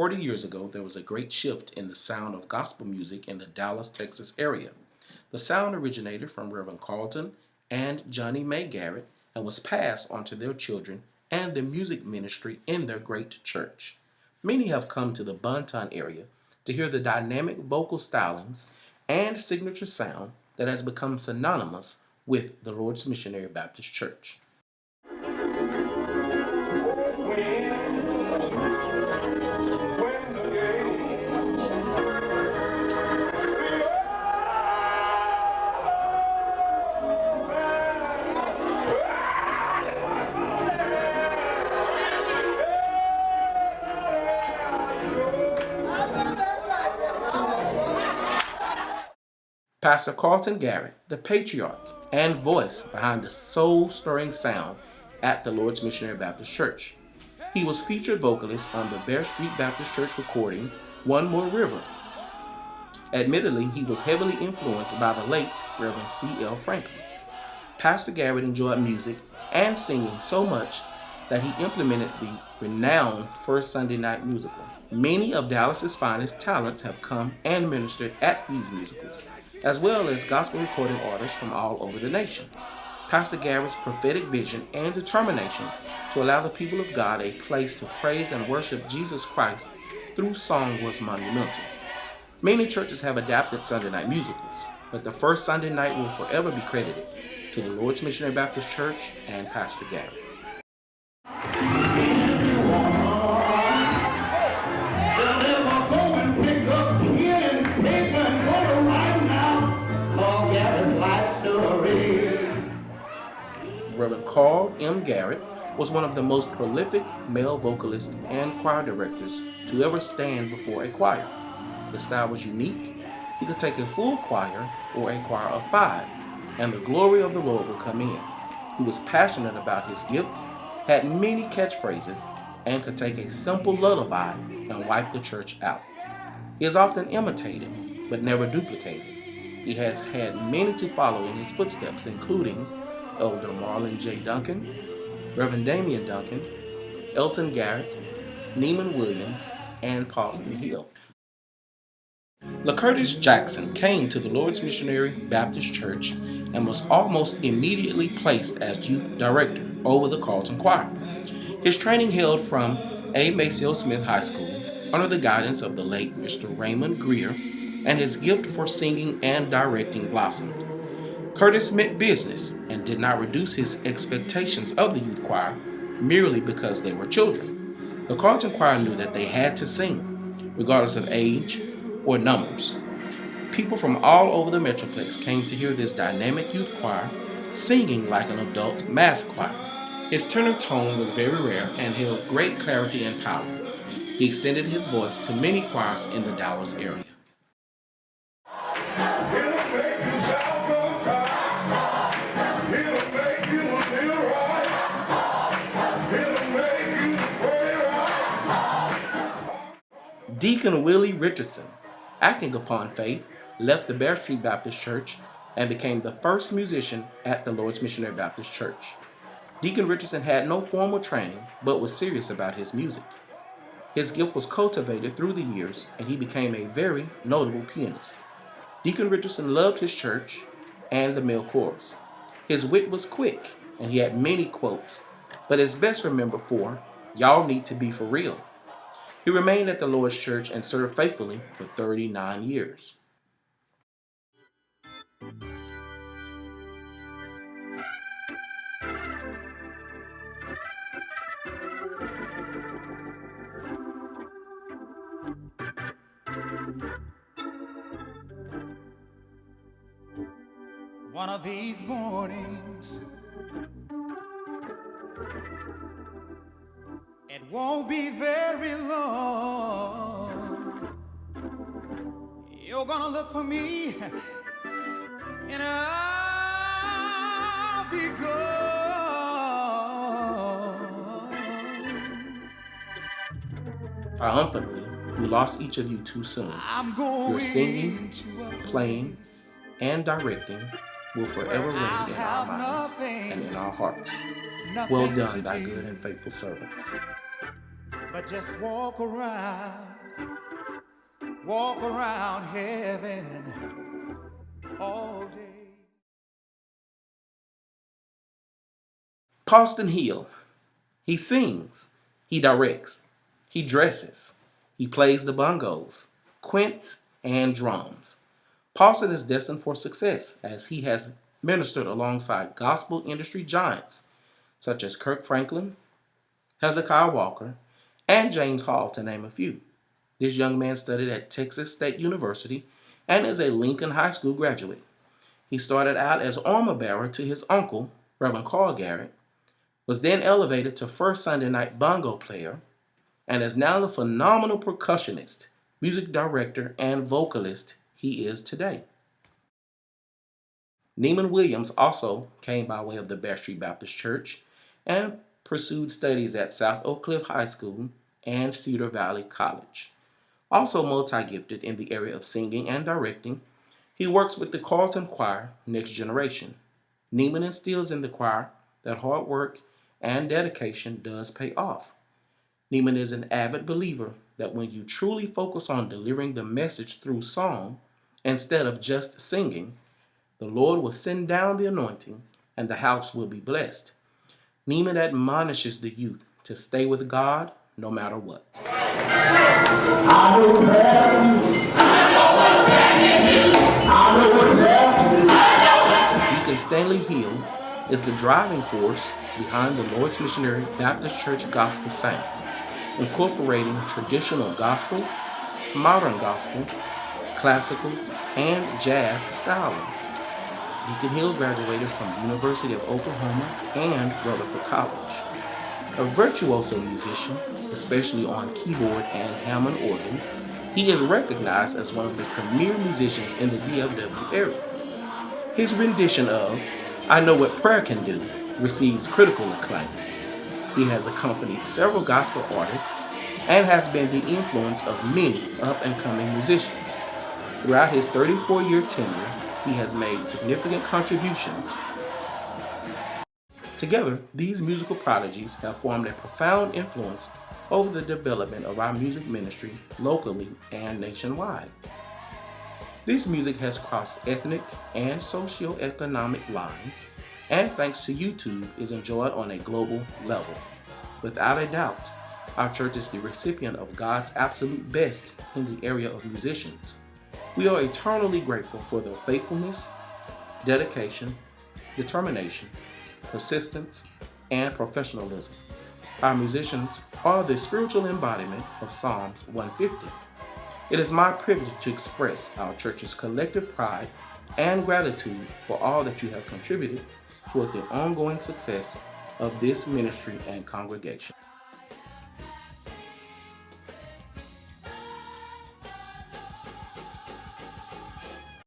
40 years ago, there was a great shift in the sound of gospel music in the Dallas, Texas area. The sound originated from Reverend Carlton and Johnny May Garrett and was passed on to their children and the music ministry in their great church. Many have come to the Bonton area to hear the dynamic vocal stylings and signature sound that has become synonymous with the Lord's Missionary Baptist Church. Pastor Carlton Garrett, the patriarch and voice behind the soul-stirring sound at the Lord's Missionary Baptist Church. He was featured vocalist on the Bear Street Baptist Church recording, One More River. Admittedly, he was heavily influenced by the late Reverend C.L. Franklin. Pastor Garrett enjoyed music and singing so much that he implemented the renowned First Sunday Night musical. Many of Dallas's finest talents have come and ministered at these musicals, as well as gospel recording artists from all over the nation. Pastor Garrett's prophetic vision and determination to allow the people of God a place to praise and worship Jesus Christ through song was monumental. Many churches have adapted Sunday night musicals, but the first Sunday night will forever be credited to the Lord's Missionary Baptist Church and Pastor Garrett. Reverend Carl M. Garrett was one of the most prolific male vocalists and choir directors to ever stand before a choir. His style was unique. He could take a full choir or a choir of 5, and the glory of the Lord would come in. He was passionate about his gift, had many catchphrases, and could take a simple lullaby and wipe the church out. He is often imitated, but never duplicated. He has had many to follow in his footsteps, including Elder Marlon J. Duncan, Reverend Damian Duncan, Elton Garrett, Neiman Williams, and Paulston Hill. LaCurtis Jackson came to the Lord's Missionary Baptist Church and was almost immediately placed as youth director over the Carlton Choir. His training held from A. Maceo Smith High School under the guidance of the late Mr. Raymond Greer, and his gift for singing and directing blossomed. Curtis meant business and did not reduce his expectations of the youth choir merely because they were children. The Carlton Choir knew that they had to sing, regardless of age or numbers. People from all over the Metroplex came to hear this dynamic youth choir singing like an adult mass choir. His tenor tone was very rare and held great clarity and power. He extended his voice to many choirs in the Dallas area. Deacon Willie Richardson, acting upon faith, left the Bear Street Baptist Church and became the first musician at the Lord's Missionary Baptist Church. Deacon Richardson had no formal training, but was serious about his music. His gift was cultivated through the years, and he became a very notable pianist. Deacon Richardson loved his church and the male chorus. His wit was quick, and he had many quotes, but is best remembered for, "Y'all need to be for real." He remained at the Lord's Church and served faithfully for 39 years. One of these mornings, it won't be very long. You're gonna look for me, and I'll be gone. Triumphantly, we lost each of you too soon. Your singing, playing, and directing will forever ring in our minds and in our hearts. Well done, thy good and faithful servants. But just walk around walk around heaven all day. Paulston Hill. He sings, he directs, he dresses, he plays the bongos, quints, and drums. Paulson is destined for success as he has ministered alongside gospel industry giants such as Kirk Franklin, Hezekiah Walker, and James Hall, to name a few. This young man studied at Texas State University and is a Lincoln High School graduate. He started out as armor bearer to his uncle, Reverend Carl Garrett, was then elevated to first Sunday night bongo player, and is now the phenomenal percussionist, music director, and vocalist he is today. Neiman Williams also came by way of the Bear Street Baptist Church and pursued studies at South Oak Cliff High School and Cedar Valley College. Also multi-gifted in the area of singing and directing, he works with the Carlton Choir Next Generation. Neiman instills in the choir that hard work and dedication does pay off. Neiman is an avid believer that when you truly focus on delivering the message through song instead of just singing, the Lord will send down the anointing and the house will be blessed. Neiman admonishes the youth to stay with God no matter what. Deacon Stanley Hill is the driving force behind the Lord's Missionary Baptist Church gospel sound, incorporating traditional gospel, modern gospel, classical, and jazz stylings. Deacon Hill graduated from the University of Oklahoma and Rutherford College. A virtuoso musician, especially on keyboard and Hammond organ, he is recognized as one of the premier musicians in the DFW area. His rendition of I Know What Prayer Can Do receives critical acclaim. He has accompanied several gospel artists and has been the influence of many up-and-coming musicians. Throughout his 34-year tenure, he has made significant contributions. Together, these musical prodigies have formed a profound influence over the development of our music ministry locally and nationwide. This music has crossed ethnic and socio-economic lines, and thanks to YouTube, is enjoyed on a global level. Without a doubt, our church is the recipient of God's absolute best in the area of musicians. We are eternally grateful for their faithfulness, dedication, determination, persistence, and professionalism. Our musicians are the spiritual embodiment of Psalms 150. It is my privilege to express our church's collective pride and gratitude for all that you have contributed toward the ongoing success of this ministry and congregation.